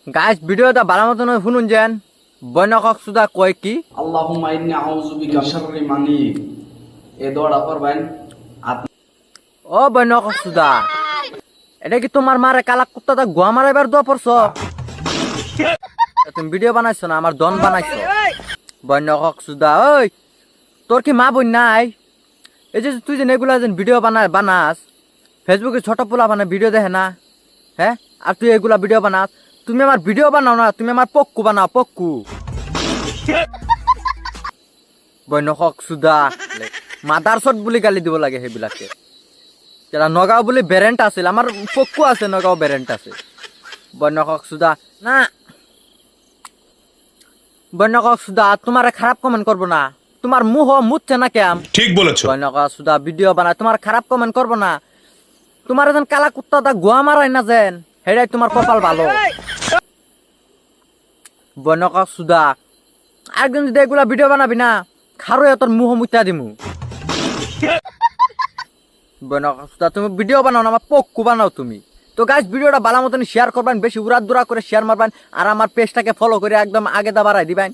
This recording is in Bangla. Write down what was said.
গাইস ভিডিওটা ভালো মতন শুনুন যেন বৈনকক সুদা কয় কি আল্লাহুম্মা ইন্নী আউযু বিকা মিন শাররি মানি এই দোয়াটা করবেন। ও বৈনকক সুদা এটা কি তোমার মারে কালা কুত্তাটা গোয়া মারাইবার দোয়া পড়ছো? তুমি ভিডিও বানাইছো না আমার দন বানাইছো? বৈনকক সুদা ওই তোর কি মা বোন নাই? এই যে তুই যে এগুলা যেন ভিডিও বানাস ফেসবুকে ছোট পোলা বানা ভিডিও দেখে না, হ্যাঁ? আর তুই এগুলা ভিডিও বানাস, তুমি আমার ভিডিও বানাও না, তুমি আমার পক্কু বানাও পক্কু। বৈনকক সুদা মাদার শট বুলি গালি দিব লাগে সেইবিলাকে। যারা নগাঁও বুলি বেৰেণ্ট আছিল, আমার পক্কু আছে নগাঁও বেৰেণ্ট আছে। বৈনকক সুদা না বৈনকক সুদা তোমার খারাপ কমেন্ট করবো না, তোমার মুহ মুচ্ছে না কেম? ঠিক বলেছো। বৈনকক সুদা ভিডিও বানায় তোমার খারাপ কমেন্ট করবো না, তোমার যেন কালা কুত্তাটা গোয়া মারাই না যেন হেডাই তোমার কপাল ভালো। বৈনকক সুদা একদিন যদি এগুলা ভিডিও বানাবি না খারো তোর মুহ মুচা দিমু। বৈনকক সুদা তুমি ভিডিও বানাও না, আমার পক্কু বানাও তুমি। তো গাইস ভিডিওটা ভালো মতন শেয়ার করবেন, বেশি উড়াদুরা করে শেয়ার মারবেন, আর আমার পেজটাকে ফলো করে একদম আগে দা বাড়াই দিবেন।